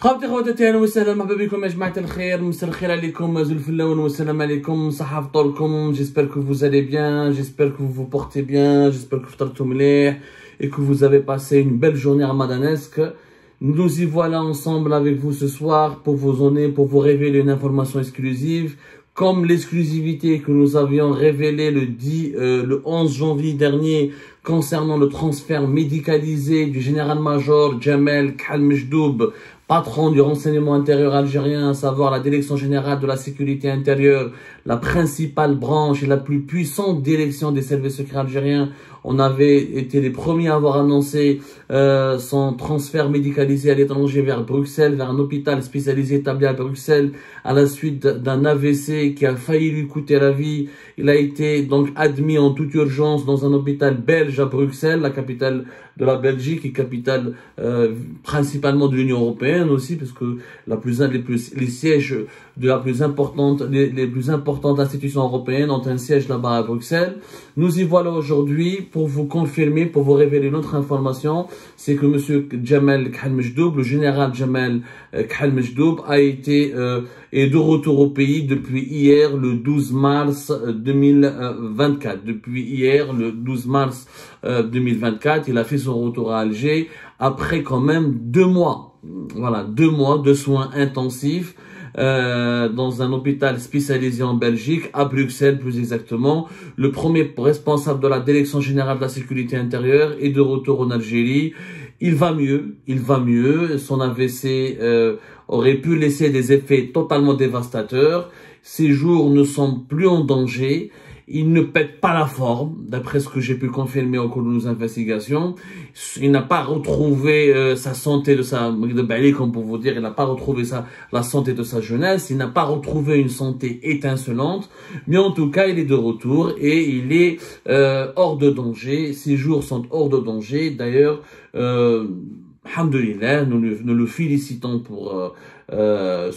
خواتي خواتاتي اهلا وسهلا مرحبا بكم يا جماعه الخير. مساء الخير عليكم زول الفلاون والسلام عليكم صحه فطوركم. J'espère que vous allez bien, j'espère que vous vous portez bien, j'espère que فطرتوا مليح et que vous avez passé une belle journée ramadanesque. Nous y voilà ensemble avec vous ce soir pour vous donner, pour vous révéler une information exclusive, comme l'exclusivité que nous avions révélée le 11 janvier dernier concernant le transfert médicalisé du général-major Djamel Khalmejdoub, patron du renseignement intérieur algérien, à savoir la direction générale de la sécurité intérieure, la principale branche et la plus puissante direction des services secrets algériens. On avait été les premiers à avoir annoncé son transfert médicalisé à l'étranger vers Bruxelles, vers un hôpital spécialisé établi à Bruxelles, à la suite d'un AVC qui a failli lui coûter la vie. Il a été donc admis en toute urgence dans un hôpital belge à Bruxelles, la capitale de la Belgique et capitale principalement de l'Union européenne aussi, parce que les sièges de la plus importante, les plus importantes institutions européennes ont un siège là-bas à Bruxelles. Nous y voilà aujourd'hui pour vous confirmer, pour vous révéler une autre information, c'est que monsieur Djamel Khalmejdoub, le général Djamel Khalmejdoub, est de retour au pays depuis hier, le 12 mars 2024. Depuis hier, le 12 mars 2024, il a fait son retour à Alger après quand même 2 mois. Voilà, 2 mois de soins intensifs dans un hôpital spécialisé en Belgique, à Bruxelles plus exactement. Le premier responsable de la direction générale de la sécurité intérieure est de retour en Algérie. Il va mieux. Son AVC aurait pu laisser des effets totalement dévastateurs. Ses jours ne sont plus en danger. Il ne pète pas la forme, d'après ce que j'ai pu confirmer au cours de nos investigations. Il n'a pas retrouvé sa santé comme pour vous dire, il n'a pas retrouvé la santé de sa jeunesse. Il n'a pas retrouvé une santé étincelante. Mais en tout cas, il est de retour et il est hors de danger. Ses jours sont hors de danger. D'ailleurs, alhamdoulilah, nous le félicitons pour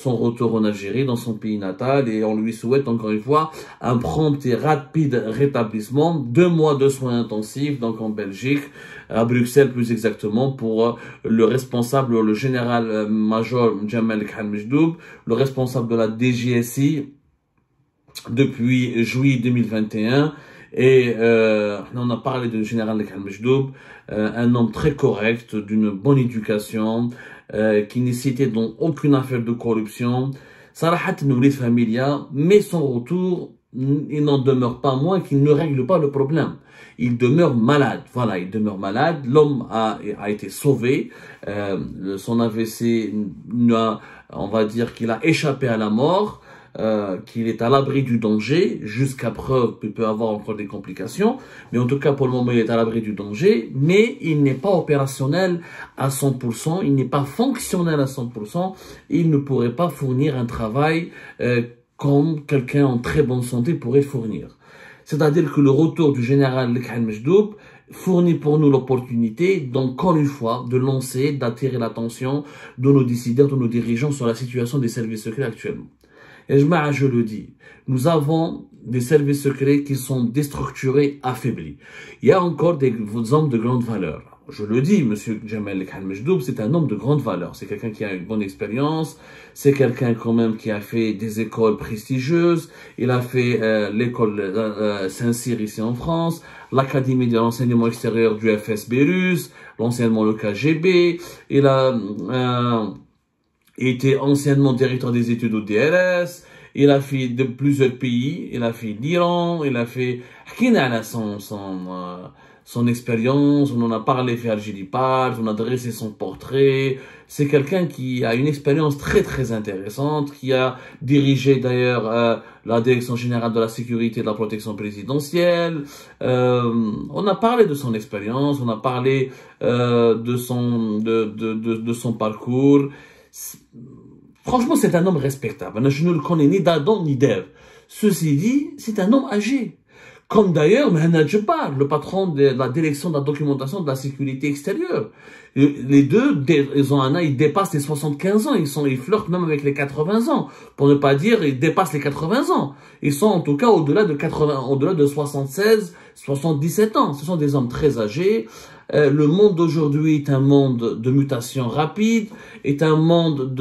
son retour en Algérie, dans son pays natal, et on lui souhaite encore une fois un prompt et rapide rétablissement. 2 mois de soins intensifs, donc en Belgique, à Bruxelles plus exactement, pour le responsable, le général-major Djamel Khalmejdoub, le responsable de la DGSI depuis juillet 2021. Et on a parlé du général Khalmejdoub, un homme très correct, d'une bonne éducation, qui n'est cité dans aucune affaire de corruption. Sarahat Nourid Familia, mais son retour, il n'en demeure pas moins qu'il ne règle pas le problème. Il demeure malade. Voilà, il demeure malade. L'homme a été sauvé. Son AVC, on va dire qu'il a échappé à la mort. Qu'il est à l'abri du danger, jusqu'à preuve qu'il peut avoir encore des complications, mais en tout cas pour le moment il est à l'abri du danger, mais il n'est pas opérationnel à 100%, il n'est pas fonctionnel à 100%, il ne pourrait pas fournir un travail comme quelqu'un en très bonne santé pourrait fournir. C'est-à-dire que le retour du général Khalmejdoub fournit pour nous l'opportunité, donc encore une fois, de lancer, d'attirer l'attention de nos décideurs, de nos dirigeants sur la situation des services secrets actuellement. Et je le dis, nous avons des services secrets qui sont déstructurés, affaiblis. Il y a encore des hommes de grande valeur. Je le dis, monsieur Djamel Khalmejdoub, c'est un homme de grande valeur. C'est quelqu'un qui a une bonne expérience. C'est quelqu'un quand même qui a fait des écoles prestigieuses. Il a fait l'école Saint-Cyr ici en France, l'académie de l'enseignement extérieur du FS Bérus, l'enseignement le KGB. Il a était anciennement directeur des études au DRS, il a fait de plusieurs pays, il a fait l'Iran, il a fait son expérience, on en a parlé fait Algérie, on a dressé son portrait. C'est quelqu'un qui a une expérience très très intéressante, qui a dirigé d'ailleurs la direction générale de la sécurité et de la protection présidentielle. On a parlé de son expérience, on a parlé de son parcours. Franchement, c'est un homme respectable. Je ne le connais ni d'Adam ni d'Ève. Ceci dit, c'est un homme âgé. Comme d'ailleurs Mehmet Djebbar, le patron de la direction de la documentation de la sécurité extérieure. Les deux, ils dépassent les 75 ans. Ils flirtent même avec les 80 ans. Pour ne pas dire, ils dépassent les 80 ans. Ils sont en tout cas au-delà de 76, 77 ans. Ce sont des hommes très âgés. Le monde d'aujourd'hui est un monde de mutation rapide, est un monde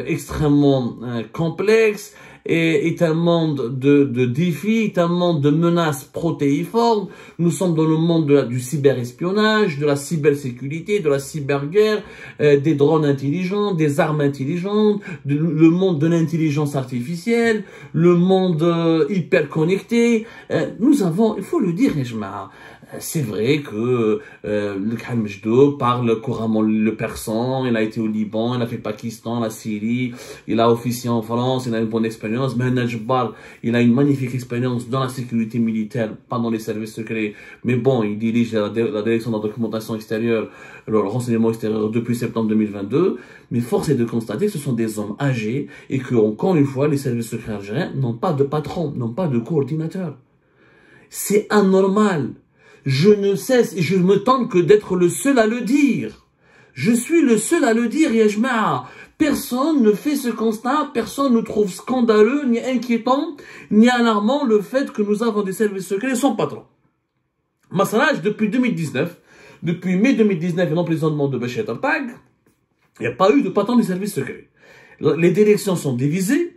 extrêmement complexe, est un monde de défis, est un monde de menaces protéiformes. Nous sommes dans le monde du cyberespionnage, de la cybersécurité, de la cyberguerre, des drones intelligents, des armes intelligentes, le monde de l'intelligence artificielle, le monde hyper connecté. Nous avons, il faut le dire, Ejma, c'est vrai que le Khan Majdoub parle couramment le persan, il a été au Liban, il a fait Pakistan, la Syrie, il a officié en France, il a une bonne expérience. Mehmet Jabbar, il a une magnifique expérience dans la sécurité militaire, pas dans les services secrets, mais bon, il dirige la direction de la documentation extérieure, le renseignement extérieur depuis septembre 2022. Mais force est de constater que ce sont des hommes âgés et que, encore une fois, les services secrets algériens n'ont pas de patron, n'ont pas de coordinateur. C'est anormal. Je ne cesse et je me tente que d'être le seul à le dire. Je suis le seul à le dire, Yajma. Personne ne fait ce constat, personne ne trouve scandaleux, ni inquiétant, ni alarmant le fait que nous avons des services secrets sans patron. Masalage, depuis 2019, depuis mai 2019 et l'emprisonnement de Bachir el-Tag, il n'y a pas eu de patron des services secrets. Les directions sont divisées.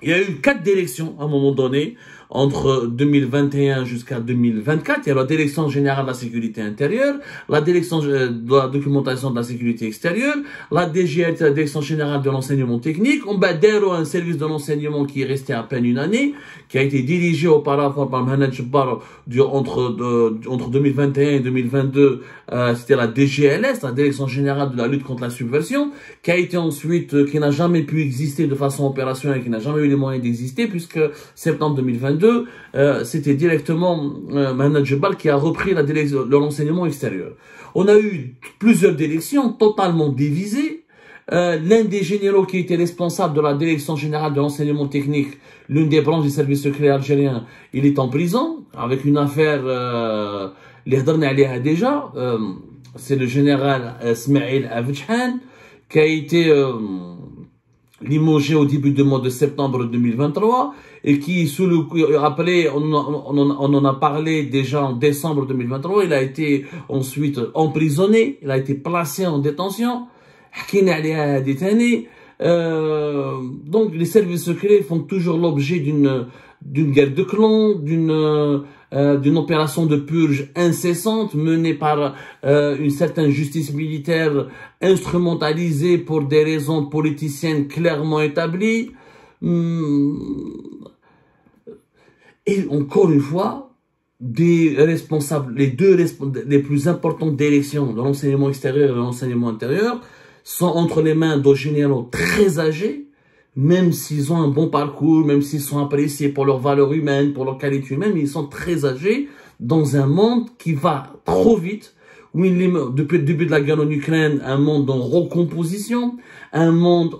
Il y a eu 4 directions à un moment donné, entre 2021 jusqu'à 2024. Il y a la direction générale de la sécurité intérieure, la direction de la documentation de la sécurité extérieure, la DGL, la direction générale de l'enseignement technique. On a un service de l'enseignement qui est resté à peine une année, qui a été dirigé auparavant par Mehmet Jabbar entre 2021 et 2022. C'était la DGLS, la direction générale de la lutte contre la subversion, qui a été ensuite, qui n'a jamais pu exister de façon opérationnelle, qui n'a jamais eu les moyens d'exister, puisque septembre 2022, c'était directement Mehmet Jabbar qui a repris la direction de l'enseignement extérieur. On a eu plusieurs directions totalement divisées. L'un des généraux qui était responsable de la direction générale de l'enseignement technique, l'une des branches des services secrets algériens, il est en prison avec une affaire déjà. C'est le général Smaïl Avdjhan qui a été limogé au début du mois de septembre 2023 et qui, sous le coup, rappelez, on en a parlé déjà en décembre 2023, il a été ensuite emprisonné, il a été placé en détention. Donc les services secrets font toujours l'objet d'une guerre de clans, d'une opération de purge incessante menée par une certaine justice militaire instrumentalisée pour des raisons politiciennes clairement établies. Et encore une fois, des responsables, les plus importantes directions de l'enseignement extérieur et de l'enseignement intérieur sont entre les mains de généraux très âgés, même s'ils ont un bon parcours, même s'ils sont appréciés pour leurs valeurs humaines, pour leur qualité humaine, mais ils sont très âgés dans un monde qui va trop vite, où depuis le début de la guerre en Ukraine, un monde en recomposition, un monde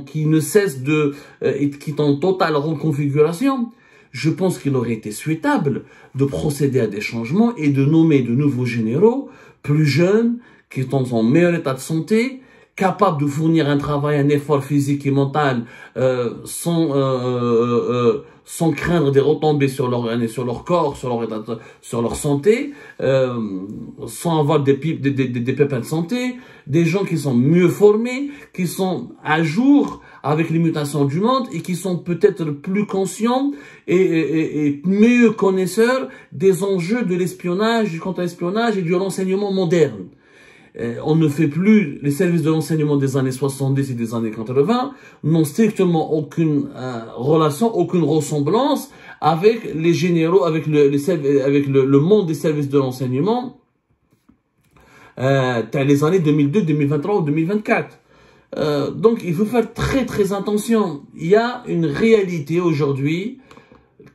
qui ne cesse qui est en totale reconfiguration. Je pense qu'il aurait été souhaitable de procéder à des changements et de nommer de nouveaux généraux plus jeunes, qui sont en meilleur état de santé, capables de fournir un travail, un effort physique et mental sans craindre des retombées sur leur corps, sur leur santé, sans avoir des pépins de santé, des gens qui sont mieux formés, qui sont à jour avec les mutations du monde et qui sont peut-être plus conscients et mieux connaisseurs des enjeux de l'espionnage, du contre-espionnage et du renseignement moderne. On ne fait plus, les services de renseignement des années 70 et des années 80 n'ont strictement aucune relation, aucune ressemblance avec les généraux, avec le monde des services de renseignement les années 2002, 2023 ou 2024. Donc il faut faire très très attention. Il y a une réalité aujourd'hui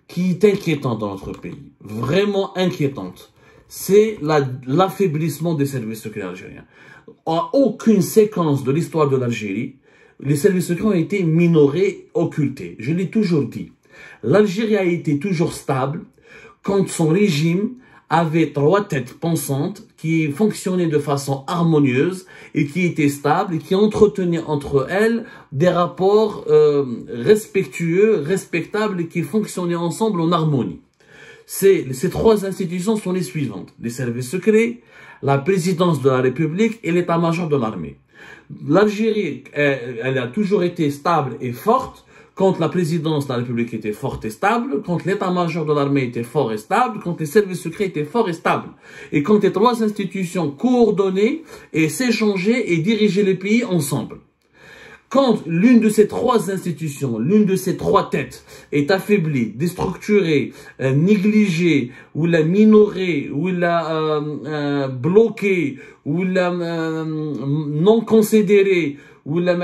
qui est inquiétante dans notre pays, vraiment inquiétante. C'est l'affaiblissement des services secrets algériens. À aucune séquence de l'histoire de l'Algérie, les services secrets ont été minorés, occultés. Je l'ai toujours dit. L'Algérie a été toujours stable quand son régime avait 3 têtes pensantes qui fonctionnaient de façon harmonieuse et qui étaient stables et qui entretenaient entre elles des rapports respectueux, respectables et qui fonctionnaient ensemble en harmonie. Ces trois institutions sont les suivantes. Les services secrets, la présidence de la République et l'état-major de l'armée. L'Algérie, elle a toujours été stable et forte quand la présidence de la République était forte et stable, quand l'état-major de l'armée était fort et stable, quand les services secrets étaient forts et stables. Et quand les trois institutions coordonnaient et s'échangeaient et dirigeaient le pays ensemble. Quand l'une de ces trois institutions, l'une de ces trois têtes est affaiblie, déstructurée, négligée, ou la minorée, ou la bloquée, ou la non considérée, ou la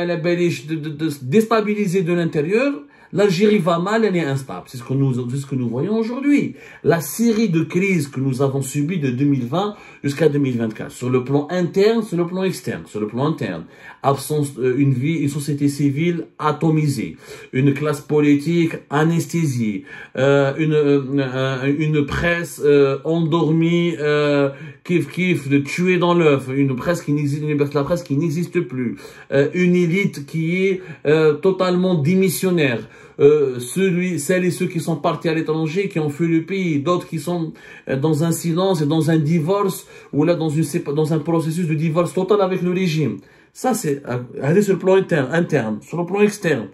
déstabilisée de l'intérieur, l'Algérie va mal, elle est instable. C'est ce que nous voyons aujourd'hui. La série de crises que nous avons subies de 2020 jusqu'à 2024, sur le plan interne, sur le plan externe. Sur le plan interne, absence, une société civile atomisée, une classe politique anesthésiée, une presse endormie, kiff, tuée dans l'œuf, une presse qui n'existe plus, une élite qui est totalement démissionnaire. Celles et ceux qui sont partis à l'étranger, qui ont fui le pays, d'autres qui sont dans un silence et dans un divorce, ou là dans un processus de divorce total avec le régime. Ça, c'est aller sur le plan interne. Sur le plan externe,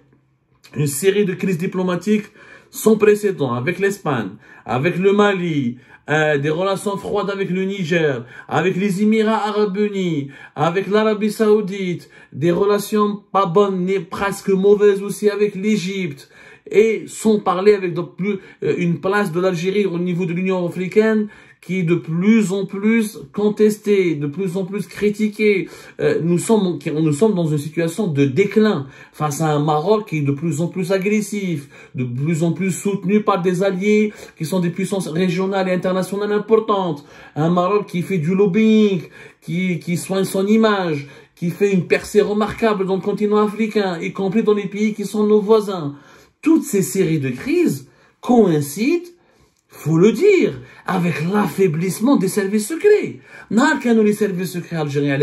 une série de crises diplomatiques sans précédent avec l'Espagne, avec le Mali, des relations froides avec le Niger, avec les Émirats Arabes Unis, avec l'Arabie Saoudite, des relations pas bonnes, ni presque mauvaises aussi avec l'Égypte, et sans parler avec une place de l'Algérie au niveau de l'Union africaine qui est de plus en plus contestée, de plus en plus critiquée. Nous sommes dans une situation de déclin face à un Maroc qui est de plus en plus agressif, de plus en plus soutenu par des alliés qui sont des puissances régionales et internationales importantes. Un Maroc qui fait du lobbying, qui soigne son image, qui fait une percée remarquable dans le continent africain, y compris dans les pays qui sont nos voisins. Toutes ces séries de crises coïncident, faut le dire, avec l'affaiblissement des services secrets. Les services secrets algériens,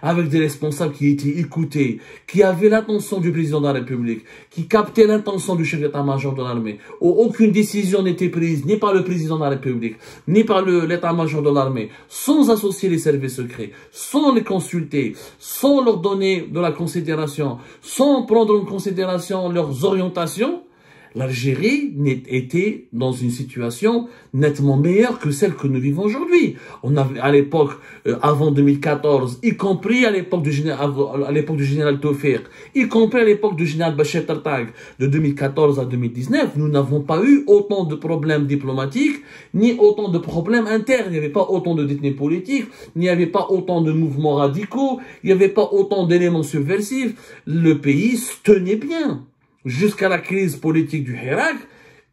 avec des responsables qui étaient écoutés, qui avaient l'attention du président de la République, qui captaient l'intention du chef d'état-major de l'armée, où aucune décision n'était prise, ni par le président de la République, ni par l'état-major de l'armée, sans associer les services secrets, sans les consulter, sans leur donner de la considération, sans prendre en considération leurs orientations. L'Algérie était dans une situation nettement meilleure que celle que nous vivons aujourd'hui. On avait à l'époque, avant 2014, y compris à l'époque du général Tofir, y compris à l'époque du général Bachir Tartag, de 2014 à 2019, nous n'avons pas eu autant de problèmes diplomatiques, ni autant de problèmes internes. Il n'y avait pas autant de détenus politiques, il n'y avait pas autant de mouvements radicaux, il n'y avait pas autant d'éléments subversifs. Le pays se tenait bien. Jusqu'à la crise politique du Hirak,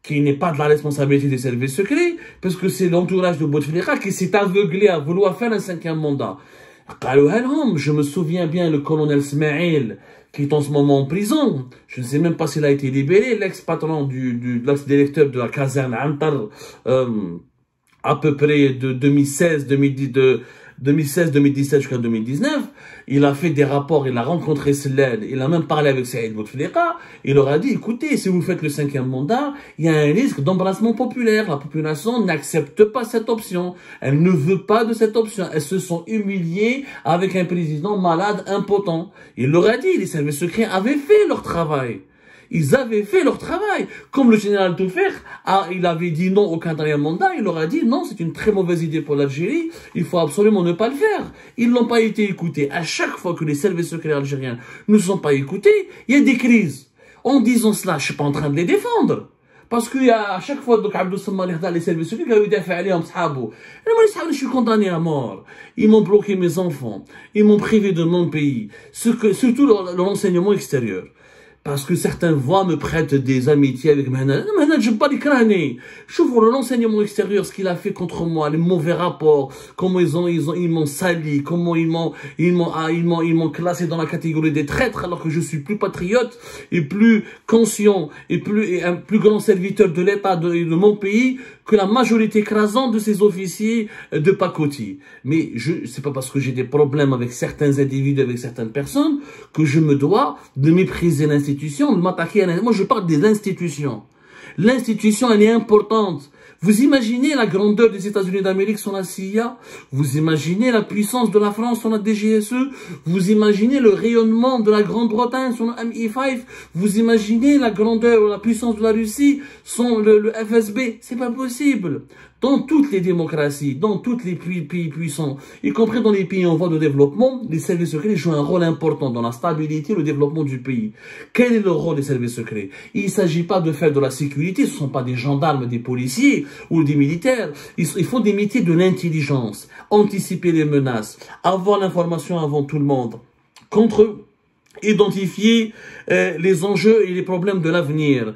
qui n'est pas de la responsabilité des services secrets, parce que c'est l'entourage de Bouteflika qui s'est aveuglé à vouloir faire un 5e mandat. Je me souviens bien le colonel Smaïl, qui est en ce moment en prison. Je ne sais même pas s'il a été libéré, l'ex-patron l'ex-directeur de la caserne Antar, à peu près de 2016-2017 jusqu'à 2019, il a fait des rapports, il a rencontré Sellel, il a même parlé avec Saïd Bouteflika, il leur a dit, écoutez, si vous faites le 5e mandat, il y a un risque d'embrassement populaire, la population n'accepte pas cette option, elle ne veut pas de cette option, elles se sont humiliées avec un président malade, impotent. Il leur a dit, les services secrets avaient fait leur travail. Ils avaient fait leur travail. Comme le général Tofir, il avait dit non au 4e mandat, il leur a dit non, c'est une très mauvaise idée pour l'Algérie, il faut absolument ne pas le faire. Ils n'ont pas été écoutés. À chaque fois que les services secrets algériens ne sont pas écoutés, il y a des crises. En disant cela, je suis pas en train de les défendre. Parce qu'à chaque fois, donc, Abdou Samar, les services secrets, ils ont fait je suis condamné à mort. Ils m'ont bloqué mes enfants. Ils m'ont privé de mon pays. Surtout l'enseignement extérieur. Parce que certaines voix me prêtent des amitiés avec Mahanad. Mahanad, je ne pas les crâner. Je vois l'enseignement extérieur, ce qu'il a fait contre moi, les mauvais rapports, comment ils m'ont sali, comment ils m'ont classé dans la catégorie des traîtres, alors que je suis plus patriote et plus conscient et un plus grand serviteur de l'État de mon pays que la majorité écrasante de ces officiers de pacotille. Mais c'est pas parce que j'ai des problèmes avec certains individus, avec certaines personnes, que je me dois de mépriser l'institution, de m'attaquer à l'institution. Moi, je parle des institutions. L'institution, elle est importante. Vous imaginez la grandeur des États-Unis d'Amérique sans la CIA? Vous imaginez la puissance de la France sans la DGSE? Vous imaginez le rayonnement de la Grande-Bretagne sans le MI5? Vous imaginez la grandeur, la puissance de la Russie sans le FSB? C'est pas possible. Dans toutes les démocraties, dans tous les pays puissants, y compris dans les pays en voie de développement, les services secrets jouent un rôle important dans la stabilité et le développement du pays. Quel est le rôle des services secrets? Il ne s'agit pas de faire de la sécurité, ce ne sont pas des gendarmes, des policiers ou des militaires. Ils font des métiers de l'intelligence, anticiper les menaces, avoir l'information avant tout le monde, identifier les enjeux et les problèmes de l'avenir,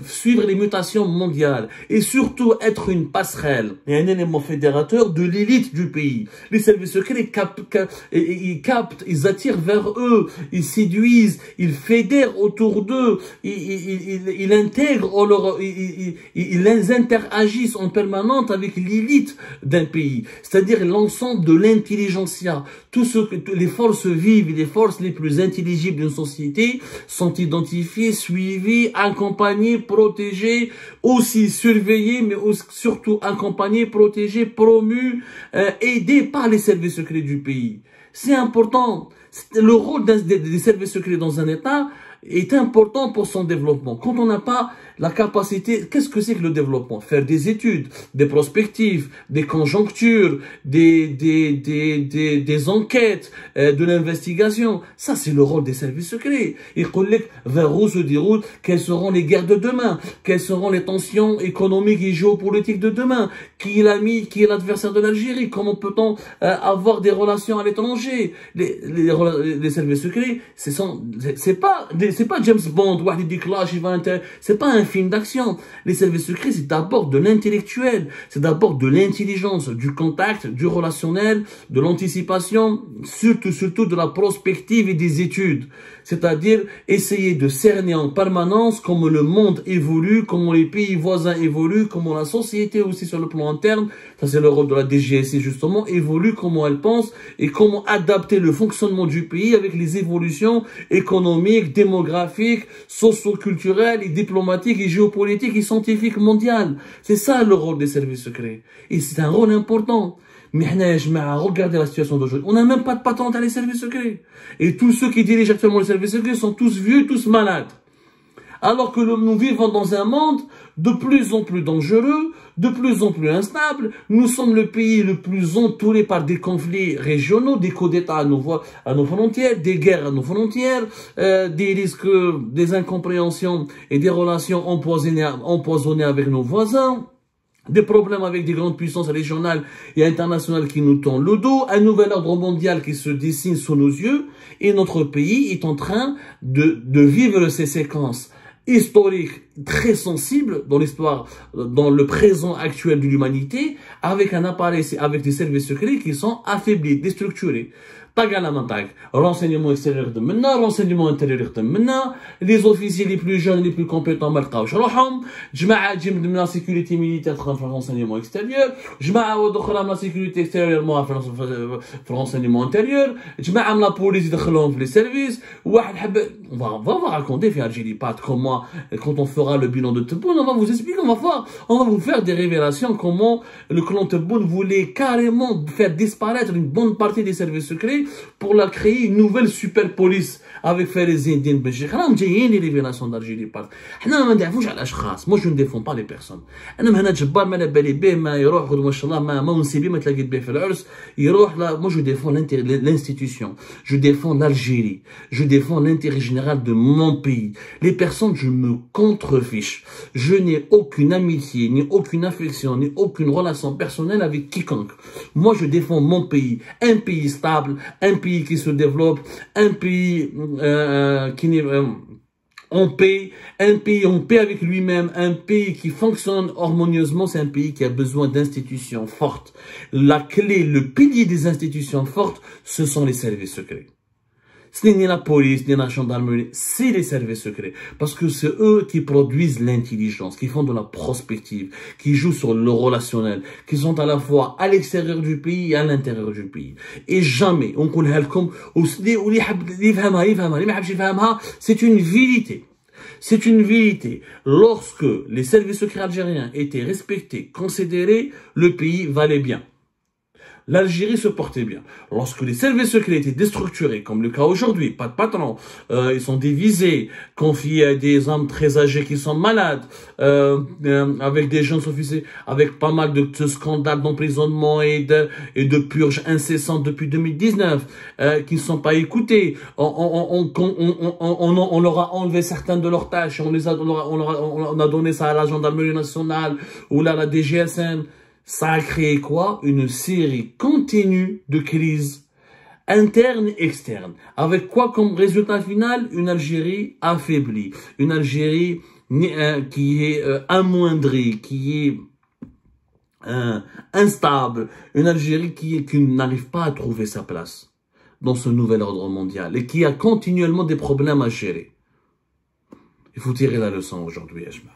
suivre les mutations mondiales et surtout être une passerelle et un élément fédérateur de l'élite du pays. Les services secrets ils captent, ils attirent vers eux, ils séduisent, ils fédèrent autour d'eux, ils intègrent, ils interagissent en permanence avec l'élite d'un pays, c'est-à-dire l'ensemble de l'intelligentsia. Les forces vives et les forces les plus intelligibles d'une société sont identifiés, suivis, accompagnés, protégés, aussi surveillés, mais surtout accompagnés, protégés, promus, aidés par les services secrets du pays. C'est important. Le rôle des services secrets dans un État est important pour son développement. Quand on n'a pas la capacité, qu'est-ce que c'est que le développement? Faire des études, des prospectives, des conjonctures, des enquêtes, de l'investigation. Ça, c'est le rôle des services secrets. Et vers où se déroulent, quelles seront les guerres de demain, quelles seront les tensions économiques et géopolitiques de demain, qui est l'ami, qui est l'adversaire de l'Algérie, comment peut-on avoir des relations à l'étranger. Les services secrets, c'est pas James Bond, c'est pas un film d'action. Les services secrets, c'est d'abord de l'intellectuel, c'est d'abord de l'intelligence, du contact, du relationnel, de l'anticipation, surtout de la prospective et des études. C'est-à-dire essayer de cerner en permanence comment le monde évolue, comment les pays voisins évoluent, comment la société aussi sur le plan interne, ça c'est le rôle de la DGSE justement, évolue, comment elle pense et comment adapter le fonctionnement du pays avec les évolutions économiques, démographiques, socio-culturelles et diplomatiques et géopolitiques et scientifiques mondiales. C'est ça le rôle des services secrets. Et c'est un rôle important. Mais regardez la situation d'aujourd'hui. On n'a même pas de patente à les services secrets. Et tous ceux qui dirigent actuellement les services secrets sont tous vieux, tous malades. Alors que nous vivons dans un monde de plus en plus dangereux, de plus en plus instable. Nous sommes le pays le plus entouré par des conflits régionaux, des coups d'État à nos frontières, des guerres à nos frontières, des risques, des incompréhensions et des relations empoisonnées avec nos voisins. Des problèmes avec des grandes puissances régionales et internationales qui nous tendent le dos, un nouvel ordre mondial qui se dessine sous nos yeux, et notre pays est en train de vivre ces séquences historiques très sensibles dans l'histoire, dans le présent actuel de l'humanité, avec un appareil, avec des services secrets qui sont affaiblis, déstructurés. Renseignement extérieur de maintenant, renseignement intérieur de maintenant, les officiers les plus jeunes, les plus compétents, malqaouch rohom, جماعة تجي من la sécurité militaire في renseignement extérieur, جماعة ودخلها من la sécurité extérieure في renseignement intérieur, جماعة من la police يدخلهم في les services, واحد حب on va raconter في Algérie Pat comment quand on fera le bilan de Tebboune, on va vous expliquer, on va vous faire des révélations comment le clan Tebboune voulait carrément faire disparaître une bonne partie des services secrets pour la créer une nouvelle super police avec Farizine Din Benchikh. راهم جايين les révélations d'Algérie Part. حنا ما ندافعوش على الاشخاص. Moi je ne défends pas les personnes. انا هنا جبار ما على بالي به ما يروح ما شاء الله ما نسيبي ما تلاقيت به في العرس يروح لا. Moi je défends l'institution. Je défends l'Algérie. Je défends l'intérêt général de mon pays. Les personnes je me contrefiche. Je n'ai aucune amitié, ni aucune affection, ni aucune relation personnelle avec quiconque. Moi je défends mon pays, un pays stable, un pays qui se développe, un pays qui n'est en paix, un pays en paix avec lui-même, un pays qui fonctionne harmonieusement, c'est un pays qui a besoin d'institutions fortes. La clé, le pilier des institutions fortes, ce sont les services secrets. Ce n'est ni la police, ni la gendarmerie, c'est les services secrets. Parce que c'est eux qui produisent l'intelligence, qui font de la prospective, qui jouent sur le relationnel, qui sont à la fois à l'extérieur du pays et à l'intérieur du pays. Et jamais, on connaît comme, c'est une vérité. C'est une vérité. Lorsque les services secrets algériens étaient respectés, considérés, le pays valait bien. L'Algérie se portait bien. Lorsque les services secrets étaient déstructurés, comme le cas aujourd'hui, pas de patron, ils sont divisés, confiés à des hommes très âgés qui sont malades, avec des jeunes officiers, avec pas mal de scandales d'emprisonnement et de purges incessantes depuis 2019, qui ne sont pas écoutés. On leur a enlevé certaines de leurs tâches, on a donné ça à la gendarmerie nationale ou là à la DGSN. Ça a créé quoi? Une série continue de crises internes et externes. Avec quoi comme résultat final? Une Algérie affaiblie. Une Algérie qui est amoindrie, qui est instable. Une Algérie qui n'arrive pas à trouver sa place dans ce nouvel ordre mondial et qui a continuellement des problèmes à gérer. Il faut tirer la leçon aujourd'hui, Ajma.